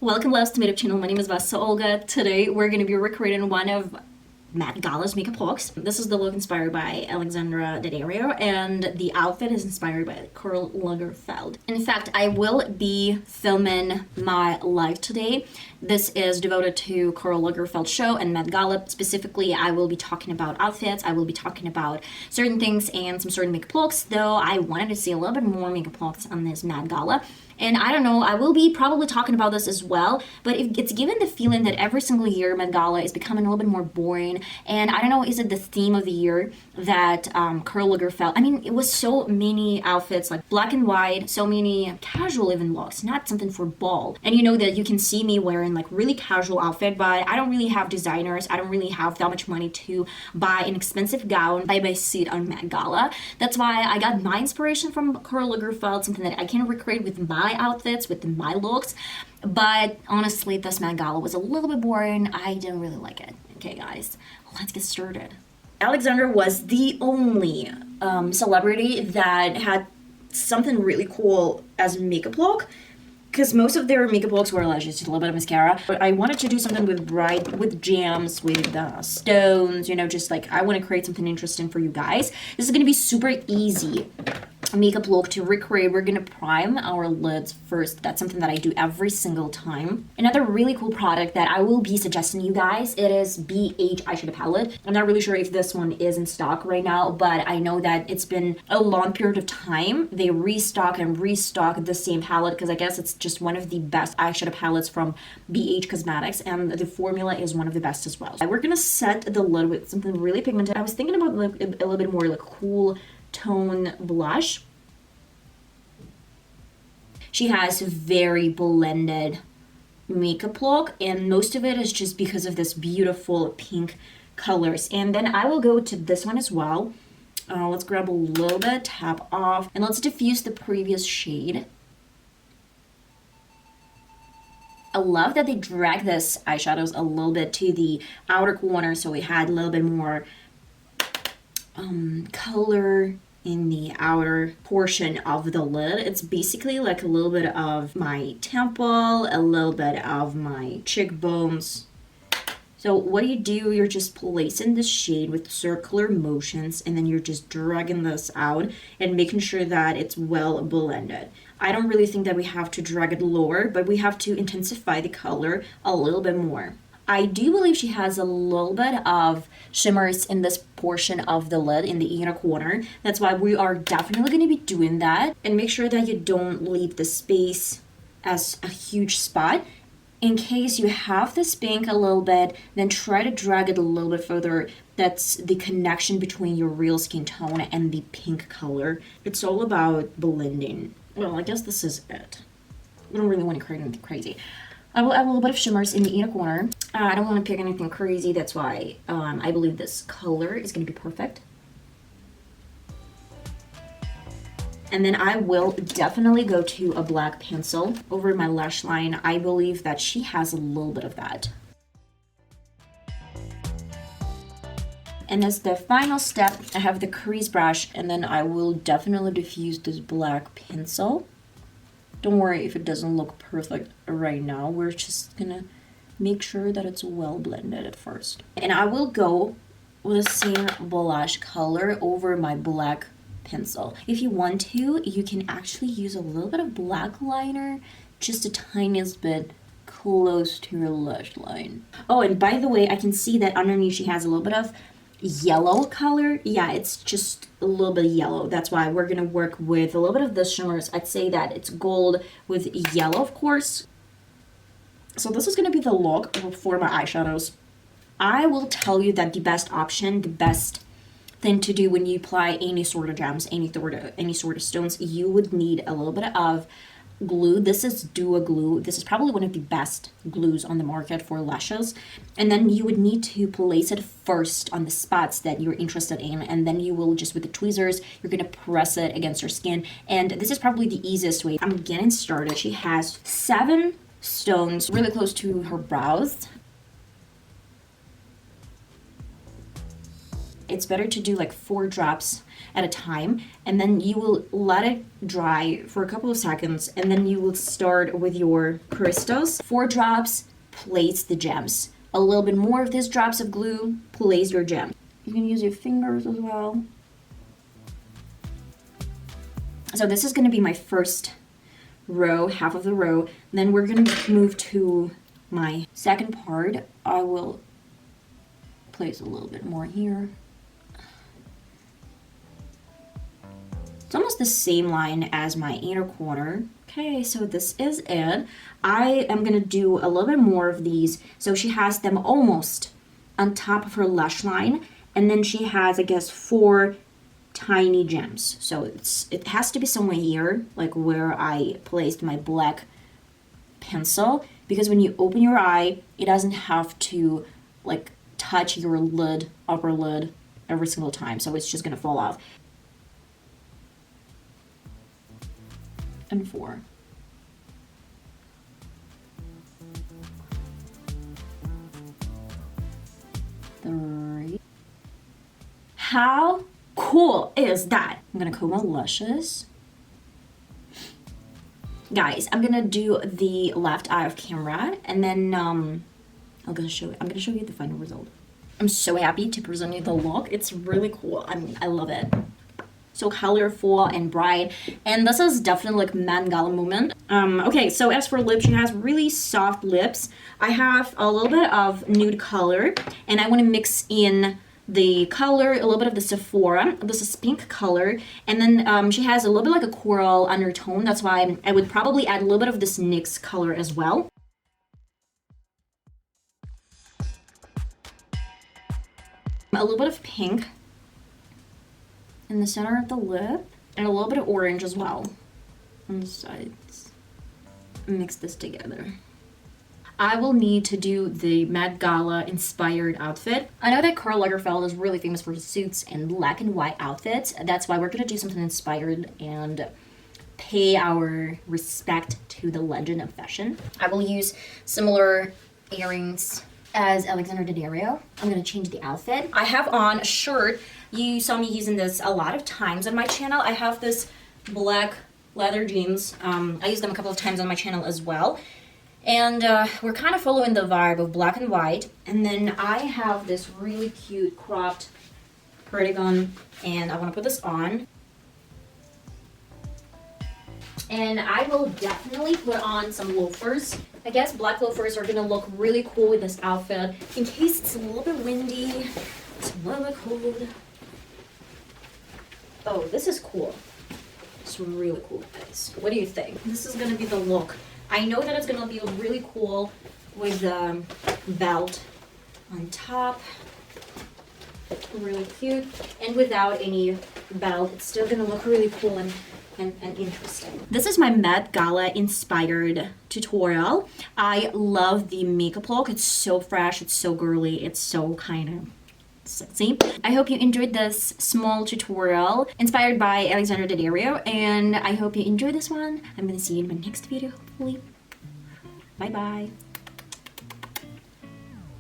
Welcome loves to my YouTube channel. My name is VassaOlga. Today we're going to be recreating one of Met Gala's makeup looks. This is the look inspired by Alexandra Daddario, and the outfit is inspired by Karl Lagerfeld. In fact, I will be filming my live today. This is devoted to Karl Lagerfeld show and Met Gala. Specifically, I will be talking about outfits. I will be talking about certain things and some certain makeup looks, though I wanted to see a little bit more makeup looks on this Met Gala. And I don't know, I will be probably talking about this as well, but it's given the feeling that every single year Met Gala is becoming a little bit more boring. And I don't know, is it the theme of the year that Karl Lagerfeld, I mean, it was so many outfits, like black and white, so many casual even looks, not something for ball. And you know that you can see me wearing like really casual outfit, but I don't really have designers, I don't really have that much money to buy an expensive gown by my seat on Met Gala. That's why I got my inspiration from Karl Lagerfeld, something that I can recreate with my outfits, with my looks. But honestly, this Met Gala was a little bit boring. I didn't really like it. Okay guys, let's get started. Alexandra was the only celebrity that had something really cool as a makeup look, because most of their makeup looks were like just a little bit of mascara. But I wanted to do something with with gems, with stones, you know, just like I want to create something interesting for you guys. This is going to be super easy makeup look to recreate. We're gonna prime our lids first. That's something that I do every single time. Another really cool product that I will be suggesting you guys, it is BH eyeshadow palette. I'm not really sure if this one is in stock right now, but I know that it's been a long period of time. They restock and restock the same palette because I guess it's just one of the best eyeshadow palettes from BH Cosmetics, and the formula is one of the best as well. We're gonna set the lid with something really pigmented. I was thinking about like a little bit more like cool tone blush. She has a very blended makeup look, and most of it is just because of this beautiful pink colors. And then I will go to this one as well. Let's grab a little bit, tap off, and let's diffuse the previous shade. I love that they drag this eyeshadows a little bit to the outer corner, so we had a little bit more color in the outer portion of the lid. It's basically like a little bit of my temple, a little bit of my cheekbones. So what you do, you're just placing the shade with circular motions, and then you're just dragging this out and making sure that it's well blended. I don't really think that we have to drag it lower, but we have to intensify the color a little bit more. I do believe she has a little bit of shimmers in this portion of the lid in the inner corner. That's why we are definitely going to be doing that. And make sure that you don't leave the space as a huge spot. In case you have this pink a little bit, then try to drag it a little bit further. That's the connection between your real skin tone and the pink color. It's all about blending. Well, I guess this is it. We don't really want to create anything crazy. I will add a little bit of shimmers in the inner corner. I don't want to pick anything crazy. That's why I believe this color is going to be perfect. And then I will definitely go to a black pencil over my lash line. I believe that she has a little bit of that. And as the final step, I have the crease brush, and then I will definitely diffuse this black pencil. Don't worry if it doesn't look perfect right now. We're just gonna make sure that it's well blended at first. And I will go with the same blush color over my black pencil. If you want to, you can actually use a little bit of black liner, just a tiniest bit close to your lash line. Oh, and by the way, I can see that underneath she has a little bit of yellow color. Yeah, it's just a little bit yellow. That's why we're gonna work with a little bit of the shimmers. I'd say that it's gold with yellow, of course. So this is gonna be the look for my eyeshadows. I will tell you that the best option, the best thing to do when you apply any sort of gems, any sort of stones, you would need a little bit of glue. This is Duo glue. This is probably one of the best glues on the market for lashes. And then you would need to place it first on the spots that you're interested in, and then you will just with the tweezers, you're gonna press it against your skin. And this is probably the easiest way. I'm getting started. She has 7 stones really close to her brows. it's better to do like 4 drops at a time, and then you will let it dry for a couple of seconds, and then you will start with your crystals. 4 drops, place the gems. A little bit more of these drops of glue, place your gem. You can use your fingers as well. So this is going to be my first row, half of the row. Then we're going to move to my second part. I will place a little bit more here. It's almost the same line as my inner corner. Okay, so this is it. I am gonna do a little bit more of these. So she has them almost on top of her lash line, and then she has, I guess, 4 tiny gems. So it has to be somewhere here, like where I placed my black pencil, because when you open your eye, it doesn't have to like touch your lid, upper lid, every single time, so it's just gonna fall off. And 4. Three. How cool is that? I'm gonna comb my lashes. Guys, I'm gonna do the left eye off camera, and then I'm gonna show you the final result. I'm so happy to present you the look. It's really cool. I mean, I love it. So colorful and bright, and this is definitely like Met Gala moment. Okay, so as for lips, she has really soft lips. I have a little bit of nude color, and I want to mix in the color, a little bit of the Sephora. This is pink color, and then she has a little bit like a coral undertone. That's why I would probably add a little bit of this NYX color as well. A little bit of pink in the center of the lip, and a little bit of orange as well on the sides. Mix this together. I will need to do the Met Gala inspired outfit. I know that Karl Lagerfeld is really famous for his suits and black and white outfits. That's why we're gonna do something inspired and pay our respect to the legend of fashion. I will use similar earrings as Alexandra Daddario. I'm gonna change the outfit. I have on a shirt. You saw me using this a lot of times on my channel. I have this black leather jeans. I used them a couple of times on my channel as well. And we're kind of following the vibe of black and white. And then I have this really cute cropped cardigan, and I want to put this on. And I will definitely put on some loafers. I guess black loafers are gonna look really cool with this outfit. In case it's a little bit windy, it's a little bit cold. Oh, this is cool. It's really cool, guys. What do you think? This is gonna be the look. I know that it's gonna be really cool with the belt on top. Really cute. And without any belt, it's still gonna look really cool and interesting. This is my Met Gala inspired tutorial. I love the makeup look. It's so fresh, it's so girly, it's so kind of sexy. I hope you enjoyed this small tutorial inspired by Alexandra Daddario, and I hope you enjoyed this one. I'm gonna see you in my next video, hopefully. Bye bye.